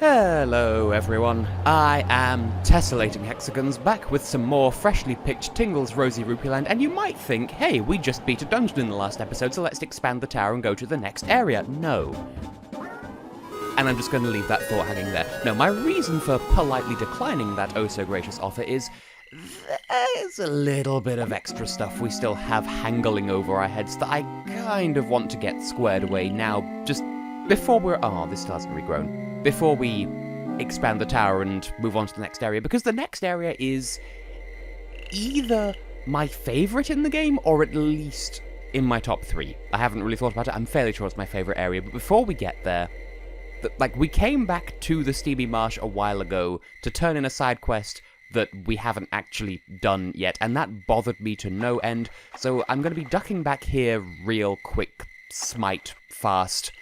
Hello everyone, I am Tessellating Hexagons, back with some more freshly picked Tingle's Rosy Rupeeland, and you might think, hey, we just beat a dungeon in the last episode, so let's expand the tower and go to the next area. No. And I'm just going to leave that thought hanging there. No, my reason for politely declining that oh-so-gracious offer is there's a little bit of extra stuff we still have hangling over our heads that I kind of want to get squared away now, just before we're... Oh, this still hasn't regrown. Before we expand the tower and move on to the next area, because the next area is either my favourite in the game, or at least in my top 3. I haven't really thought about it, I'm fairly sure it's my favourite area, but before we get there, we came back to the Steamy Marsh a while ago to turn in a side quest that we haven't actually done yet, and that bothered me to no end, so I'm going to be ducking back here real quick, smite fast,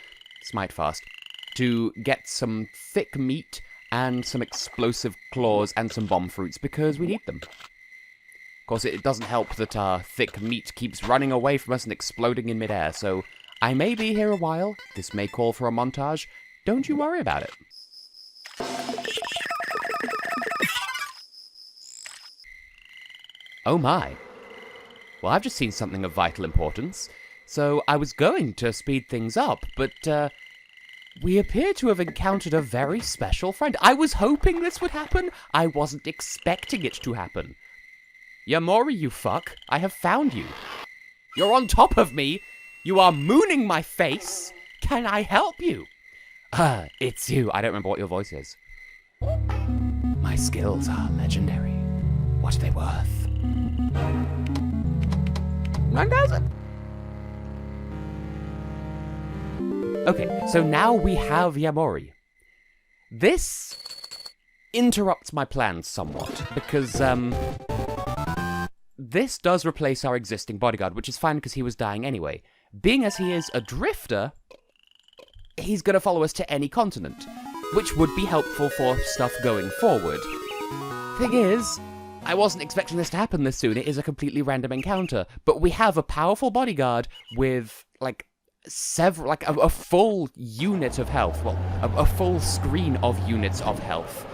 to get some thick meat and some explosive claws and some bomb fruits, because we need them. Of course, it doesn't help that our thick meat keeps running away from us and exploding in midair, so I may be here a while, this may call for a montage, don't you worry about it. Oh my. Well, I've just seen something of vital importance, so I was going to speed things up, but, we appear to have encountered a very special friend. I was hoping this would happen. I wasn't expecting it to happen. Yamori, you fuck. I have found you. You're on top of me. You are mooning my face. Can I help you? It's you. I don't remember what your voice is. My skills are legendary. What are they worth? 9,000? Okay, so now we have Yamori. This interrupts my plans somewhat, because, this does replace our existing bodyguard, which is fine because he was dying anyway. Being as he is a drifter, he's gonna follow us to any continent, which would be helpful for stuff going forward. Thing is, I wasn't expecting this to happen this soon. It is a completely random encounter, but we have a powerful bodyguard with, a full unit of health. Well, a full screen of units of health.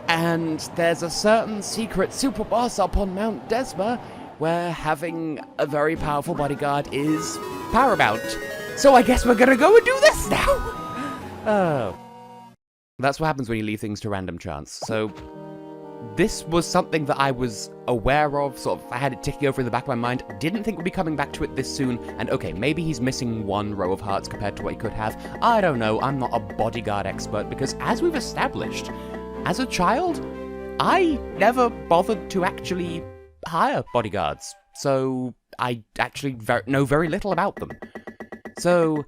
And there's a certain secret super boss up on Mount Desma where having a very powerful bodyguard is paramount. So I guess we're gonna go and do this now! Oh. That's what happens when you leave things to random chance. So this was something that I was aware of, sort of, I had it ticking over in the back of my mind, didn't think we'd be coming back to it this soon, and okay, maybe he's missing one row of hearts compared to what he could have. I don't know, I'm not a bodyguard expert, because as we've established, as a child, I never bothered to actually hire bodyguards, so I actually know very little about them. So,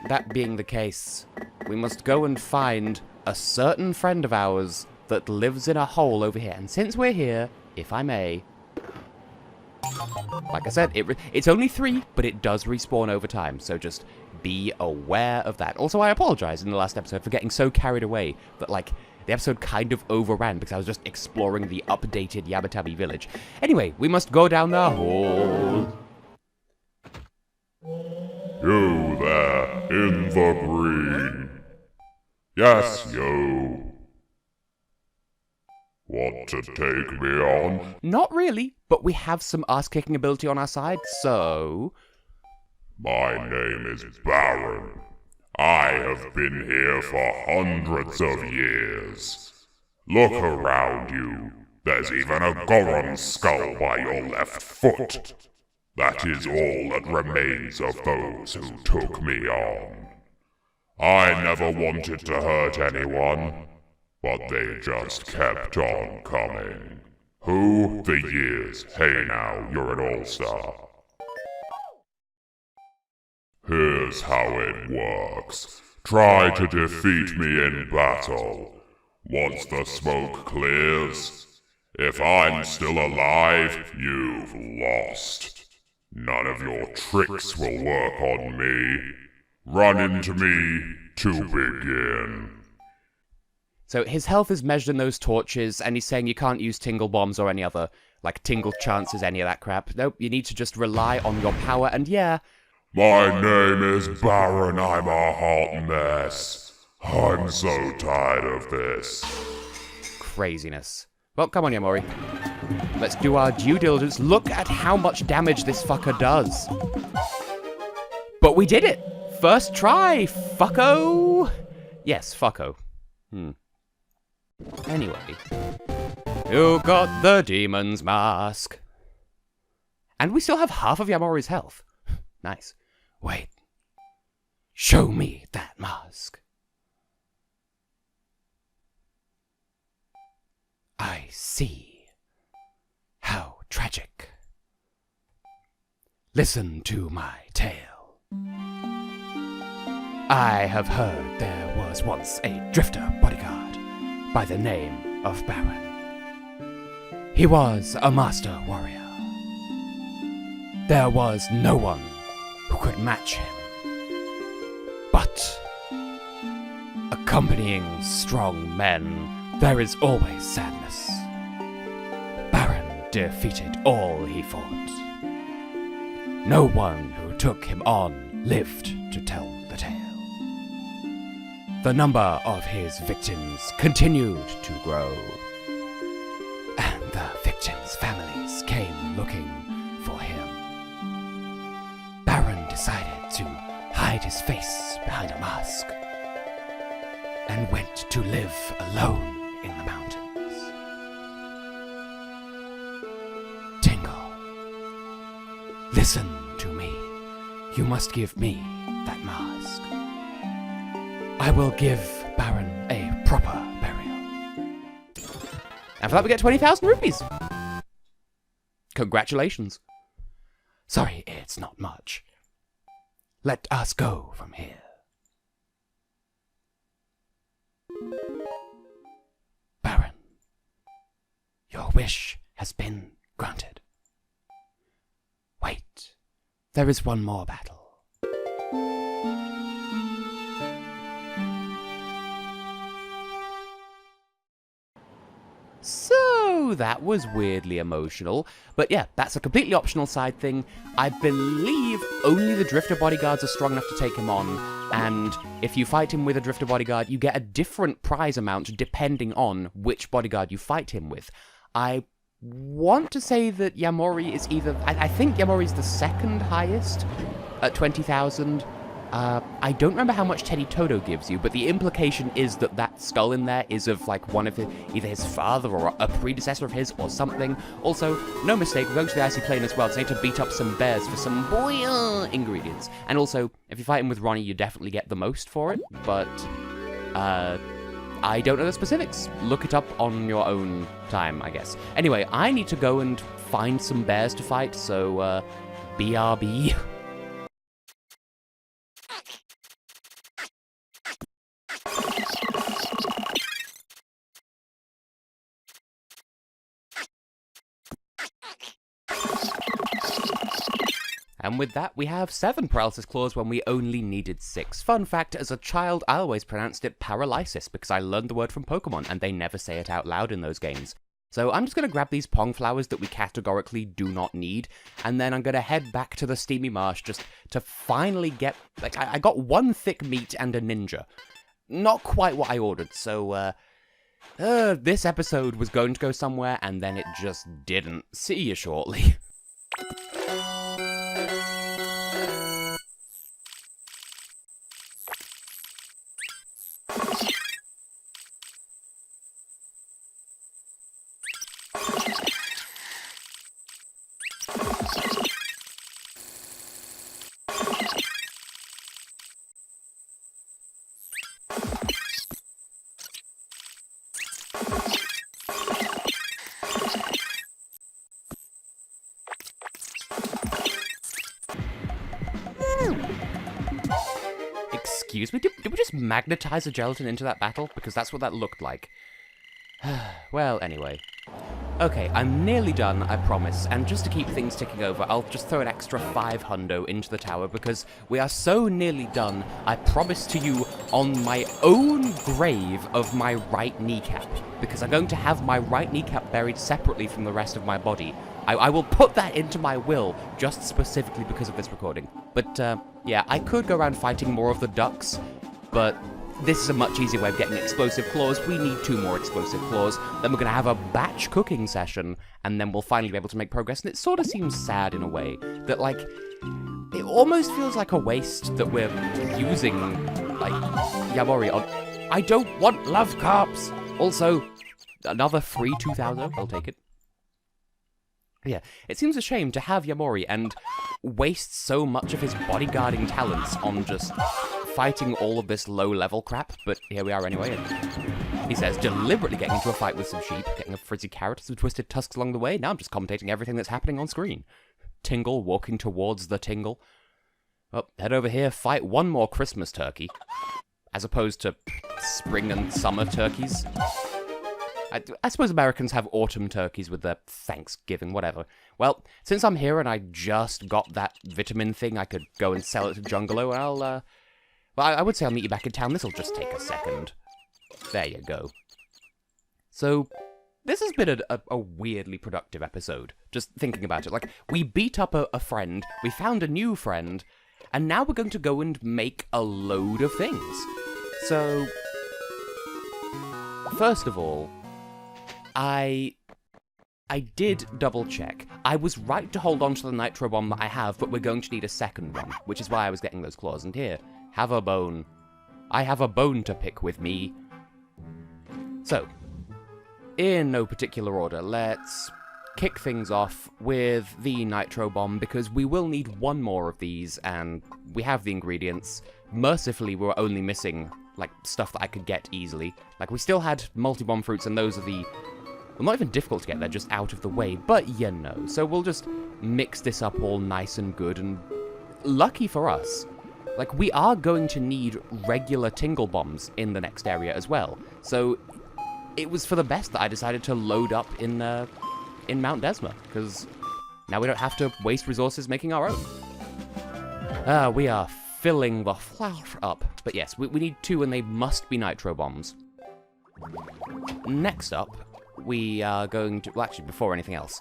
that being the case, we must go and find a certain friend of ours that lives in a hole over here. And since we're here, if I may, like I said, it's only 3, but it does respawn over time, so just be aware of that. Also, I apologize in the last episode for getting so carried away that, the episode kind of overran because I was just exploring the updated Yabatabi village. Anyway, we must go down the hole. You there, in the green. Yes, you. Want to take me on? Not really, but we have some ass-kicking ability on our side, so... My name is Baron. I have been here for hundreds of years. Look around you. There's even a Goron skull by your left foot. That is all that remains of those who took me on. I never wanted to hurt anyone, but they just kept on coming. Who? The years. Hey now, you're an all-star. Here's how it works. Try to defeat me in battle. Once the smoke clears, if I'm still alive, you've lost. None of your tricks will work on me. Run into me to begin. So his health is measured in those torches, and he's saying you can't use Tingle bombs or any other, Tingle chances, any of that crap. Nope, you need to just rely on your power, and yeah... My name is Baron, I'm a hot mess. I'm so tired of this. Craziness. Well, come on, Yamori. Let's do our due diligence. Look at how much damage this fucker does. But we did it! First try, fucko! Yes, fucko. Anyway. You got the demon's mask. And we still have half of Yamori's health. Nice. Wait. Show me that mask. I see. How tragic. Listen to my tale. I have heard there was once a Drifter Bodyguard by the name of Baron. He was a master warrior. There was no one who could match him. But, accompanying strong men, there is always sadness. Baron defeated all he fought. No one who took him on lived to tell the tale. The number of his victims continued to grow, and the victims' families came looking for him. Baron decided to hide his face behind a mask and went to live alone in the mountains. Tingle, listen to me. You must give me that mask. I will give Baron a proper burial. And for that we get 20,000 rupees. Congratulations. Sorry, it's not much. Let us go from here. Baron, your wish has been granted. Wait, there is one more battle. So, that was weirdly emotional. But yeah, that's a completely optional side thing. I believe only the Drifter Bodyguards are strong enough to take him on. And if you fight him with a Drifter Bodyguard, you get a different prize amount depending on which bodyguard you fight him with. I want to say that Yamori is either... I think Yamori is the second highest at 20,000. I don't remember how much Teddy Todo gives you, but the implication is that that skull in there is of, like, one of his, either his father or a predecessor of his or something. Also, no mistake, we're going to the icy plane as well, so I need to beat up some bears for some ingredients. And also, if you fight him with Ronnie, you definitely get the most for it, but, I don't know the specifics. Look it up on your own time, I guess. Anyway, I need to go and find some bears to fight, so, BRB. And with that, we have 7 paralysis claws when we only needed 6. Fun fact, as a child, I always pronounced it paralysis because I learned the word from Pokemon, and they never say it out loud in those games. So I'm just going to grab these Pong flowers that we categorically do not need, and then I'm going to head back to the Steamy Marsh just to finally get... Like, I got 1 thick meat and a ninja. Not quite what I ordered, so, this episode was going to go somewhere, and then it just didn't. See you shortly. Excuse me? Did we just magnetize a gelatin into that battle? Because that's what that looked like. Well, anyway. Okay, I'm nearly done, I promise, and just to keep things ticking over, I'll just throw an extra 5 hundo into the tower, because we are so nearly done, I promise to you on my own grave of my right kneecap, because I'm going to have my right kneecap buried separately from the rest of my body. I will put that into my will, just specifically because of this recording. But, yeah, I could go around fighting more of the ducks, but this is a much easier way of getting explosive claws. We need 2 more explosive claws. Then we're going to have a batch cooking session, and then we'll finally be able to make progress. And it sort of seems sad in a way that, like, it almost feels like a waste that we're using, like, Yamori on... I don't want love carps! Also, another free 2,000. I'll take it. Yeah, it seems a shame to have Yamori and waste so much of his bodyguarding talents on just fighting all of this low-level crap, but here we are anyway, and he says, deliberately getting into a fight with some sheep, getting a frizzy carrot, some twisted tusks along the way, now I'm just commentating everything that's happening on screen. Tingle walking towards the Tingle. Oh, head over here, fight one more Christmas turkey, as opposed to spring and summer turkeys. I suppose Americans have autumn turkeys with their Thanksgiving, whatever. Well, since I'm here and I just got that vitamin thing, I could go and sell it to Jungalo, and well, I would say I'll meet you back in town. This'll just take a second. There you go. So, this has been a weirdly productive episode, just thinking about it. Like, we beat up a friend, we found a new friend, and now we're going to go and make a load of things. So, first of all, I did double check. I was right to hold on to the nitro bomb that I have, but we're going to need a second one, which is why I was getting those claws. And here, have a bone. I have a bone to pick with me. So, in no particular order, let's kick things off with the nitro bomb, because we will need one more of these, and we have the ingredients. Mercifully, we're only missing, like, stuff that I could get easily. Like, we still had multi-bomb fruits, and those are the... well, not even difficult to get, they're just out of the way, but you know. So we'll just mix this up all nice and good, and lucky for us, like, we are going to need regular Tingle bombs in the next area as well. So it was for the best that I decided to load up in Mount Desma, because now we don't have to waste resources making our own. We are filling the flour up. But yes, we need 2, and they must be nitro bombs. Next up, we are going to... well, actually, before anything else.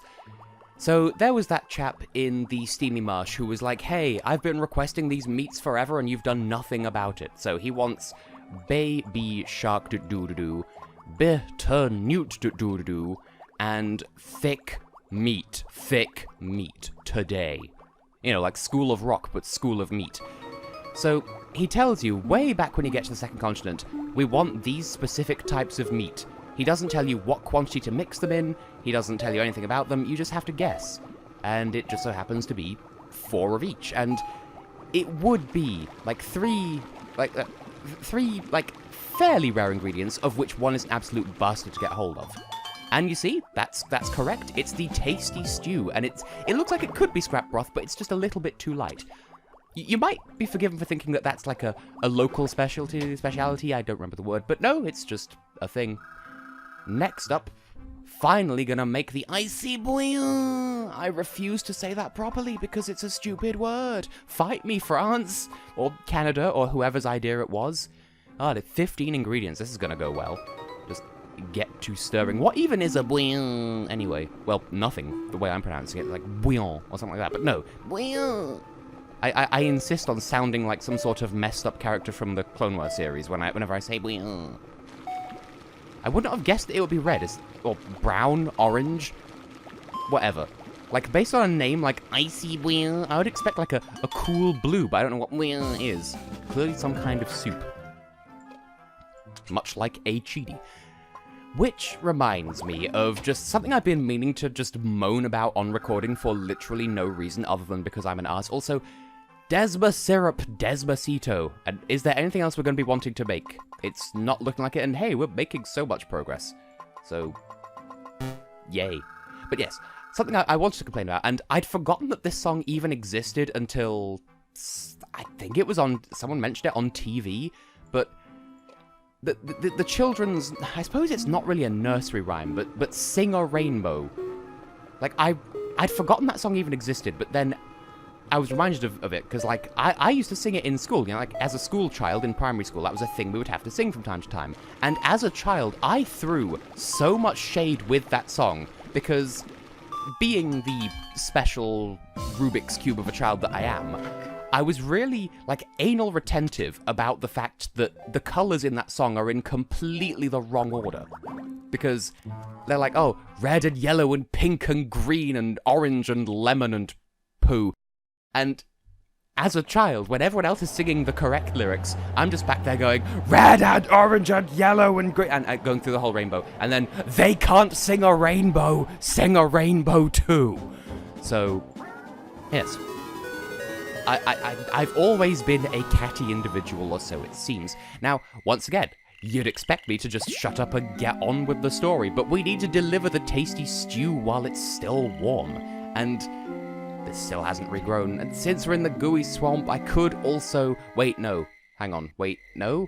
So, there was that chap in the Steamy Marsh who was like, hey, I've been requesting these meats forever and you've done nothing about it. So, he wants baby shark doo-doo-doo, bitter newt doo-doo-doo, and thick meat today. You know, like School of Rock, but School of Meat. So, he tells you, way back when you get to the second continent, we want these specific types of meat. He doesn't tell you what quantity to mix them in, he doesn't tell you anything about them, you just have to guess. And it just so happens to be 4 of each, and it would be, like, three, fairly rare ingredients, of which one is an absolute bastard to get hold of. And you see, that's correct, it's the tasty stew, and it looks like it could be scrap broth, but it's just a little bit too light. You might be forgiven for thinking that that's like a local specialty, I don't remember the word, but no, it's just a thing. Next up, finally gonna make the icy bouillon. I refuse to say that properly because it's a stupid word. Fight me, France, or Canada, or whoever's idea it was. Ah, the 15 ingredients, this is gonna go well. Just get to stirring. What even is a bouillon anyway? Well, nothing, the way I'm pronouncing it, like bouillon or something like that, but no, bouillon. I insist on sounding like some sort of messed up character from the Clone Wars series whenever I say bouillon. I wouldn't have guessed that it would be red, or brown, orange, whatever. Like, based on a name like Icy Bouillon, I would expect like a cool blue, but I don't know what bouillon is. Clearly some kind of soup. Much like a chidi. Which reminds me of just something I've been meaning to just moan about on recording for literally no reason other than because I'm an ass. Also, Desma syrup, Despacito. And is there anything else we're going to be wanting to make? It's not looking like it, and hey, we're making so much progress. So, yay. But yes, something I wanted to complain about, and I'd forgotten that this song even existed until, I think it was on, someone mentioned it on TV, but the children's, I suppose it's not really a nursery rhyme, but Sing a Rainbow. Like, I'd forgotten that song even existed, but then I was reminded of it, because, like, I used to sing it in school, you know, like, as a school child in primary school, that was a thing we would have to sing from time to time. And as a child, I threw so much shade with that song, because being the special Rubik's Cube of a child that I am, I was really, like, anal retentive about the fact that the colours in that song are in completely the wrong order. Because they're like, oh, red and yellow and pink and green and orange and lemon and poo. And as a child, when everyone else is singing the correct lyrics, I'm just back there going, red and orange and yellow and green, and going through the whole rainbow. And then, they can't sing a rainbow too. So, yes. I've always been a catty individual, or so it seems. Now, once again, you'd expect me to just shut up and get on with the story, but we need to deliver the tasty stew while it's still warm. And this still hasn't regrown, and since we're in the gooey swamp, I could also... Wait, no. Hang on. Wait, no?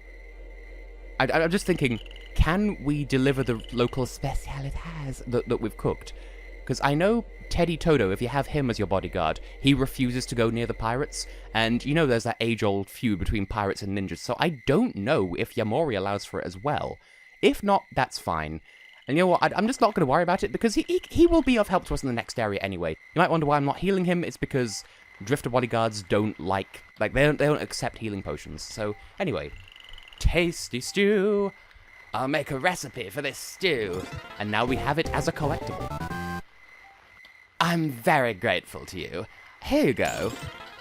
I'm just thinking, can we deliver the local specialities that we've cooked? Because I know Teddy Todo, if you have him as your bodyguard, he refuses to go near the pirates, and you know there's that age-old feud between pirates and ninjas, so I don't know if Yamori allows for it as well. If not, that's fine. And you know what, I'm just not going to worry about it, because he will be of help to us in the next area anyway. You might wonder why I'm not healing him, it's because Drifter Bodyguards don't they don't accept healing potions. So, anyway, tasty stew. I'll make a recipe for this stew. And now we have it as a collectible. I'm very grateful to you. Here you go.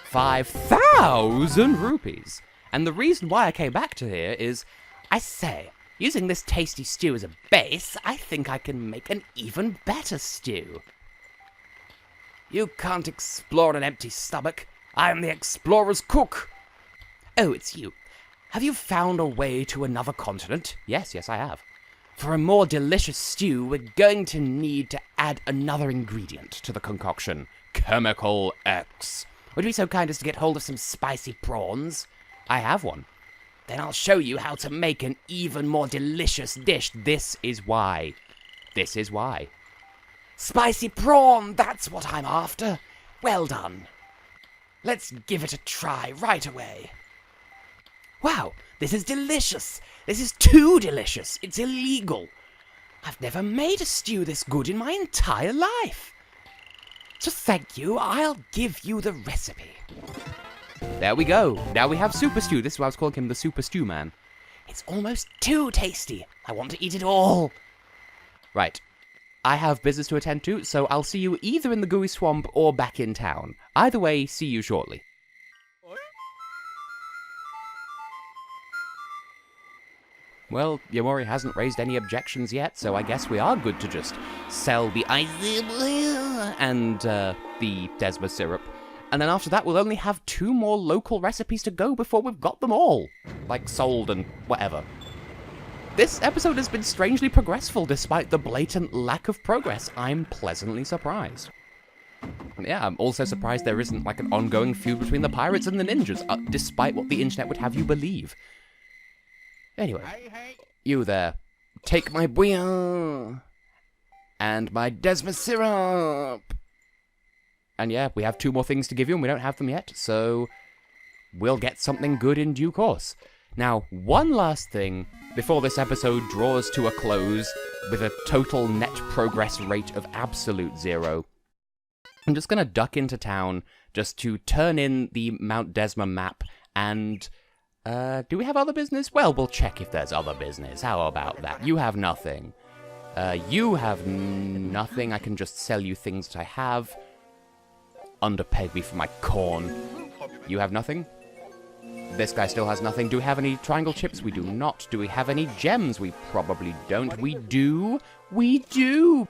5,000 rupees. And the reason why I came back to here is, I say, using this tasty stew as a base, I think I can make an even better stew. You can't explore on an empty stomach. I'm the explorer's cook. Oh, it's you. Have you found a way to another continent? Yes, I have. For a more delicious stew, we're going to need to add another ingredient to the concoction. Chemical X. Would you be so kind as to get hold of some spicy prawns? I have one. Then I'll show you how to make an even more delicious dish. This is why. Spicy prawn, that's what I'm after. Well done. Let's give it a try right away. Wow, this is delicious. This is too delicious. It's illegal. I've never made a stew this good in my entire life. So thank you, I'll give you the recipe. There we go. Now we have Super Stew. This is why I was calling him the Super Stew Man. It's almost too tasty. I want to eat it all. Right. I have business to attend to, so I'll see you either in the gooey swamp or back in town. Either way, see you shortly. Well, Yamori hasn't raised any objections yet, so I guess we are good to just sell the and the Desma syrup. And then after that, we'll only have 2 more local recipes to go before we've got them all. Like, sold and whatever. This episode has been strangely progressful despite the blatant lack of progress. I'm pleasantly surprised. Yeah, I'm also surprised there isn't, like, an ongoing feud between the pirates and the ninjas, despite what the internet would have you believe. Anyway, you there. Take my bouillon and my Desma syrup. And yeah, we have 2 more things to give you, and we don't have them yet, so we'll get something good in due course. Now, one last thing before this episode draws to a close with a total net progress rate of absolute 0. I'm just going to duck into town just to turn in the Mount Desma map and... do we have other business? Well, we'll check if there's other business. How about that? You have nothing. You have nothing. I can just sell you things that I have. Underpay me for my corn. You have nothing? This guy still has nothing. Do we have any triangle chips? We do not. Do we have any gems? We probably don't. We do. We do!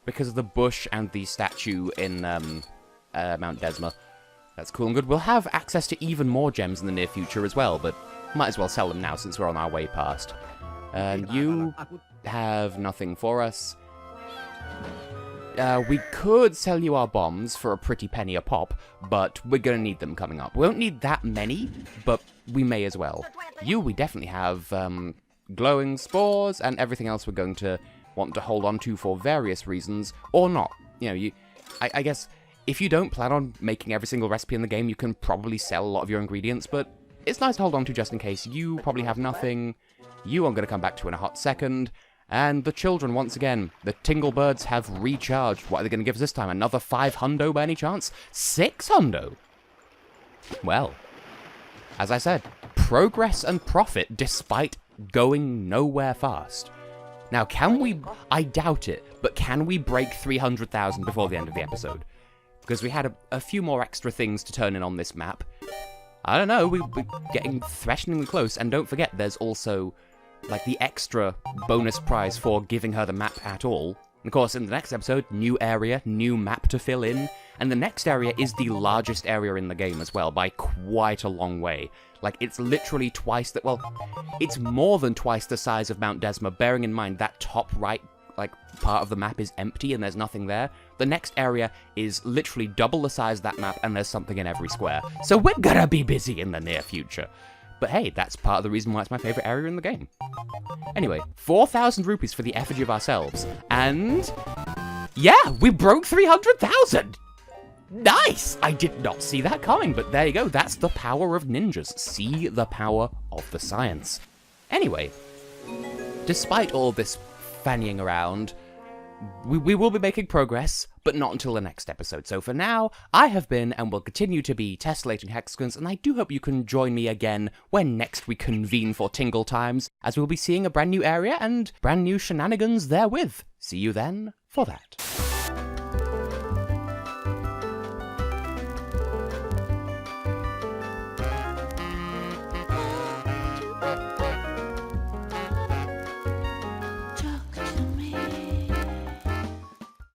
Because of the bush and the statue in Mount Desma. That's cool and good. We'll have access to even more gems in the near future as well, but might as well sell them now since we're on our way past. You have nothing for us. We could sell you our bombs for a pretty penny a pop, but we're going to need them coming up. We won't need that many, but we may as well. We definitely have glowing spores and everything else we're going to want to hold on to for various reasons, or not. You know, I guess... If you don't plan on making every single recipe in the game, you can probably sell a lot of your ingredients, but it's nice to hold on to just in case. You probably have nothing. You I'm going to come back to in a hot second. And the children, once again, the Tingle birds have recharged. What are they going to give us this time? Another 5 hundo by any chance? 6 hundo? well, as I said, progress and profit despite going nowhere fast. Now, can we... I doubt it, but can we break 300,000 before the end of the episode? Because we had a few more extra things to turn in on this map. I don't know, we're getting threateningly close, and don't forget, there's also, like, the extra bonus prize for giving her the map at all. And of course, in the next episode, new area, new map to fill in, and the next area is the largest area in the game as well, by quite a long way. Like, it's literally twice that, well, it's more than twice the size of Mount Desma, bearing in mind that top right, like, part of the map is empty and there's nothing there. The next area is literally double the size of that map and there's something in every square. So we're gonna be busy in the near future. But hey, that's part of the reason why it's my favourite area in the game. Anyway, 4,000 rupees for the effigy of ourselves, and... yeah, we broke 300,000! Nice! I did not see that coming, but there you go, that's the power of ninjas. See the power of the science. Anyway, despite all this fannying around, we will be making progress, but not until the next episode. So for now, I have been and will continue to be Tessellating Hexagons, and I do hope you can join me again when next we convene for Tingle times, as we'll be seeing a brand new area and brand new shenanigans therewith. See you then for that.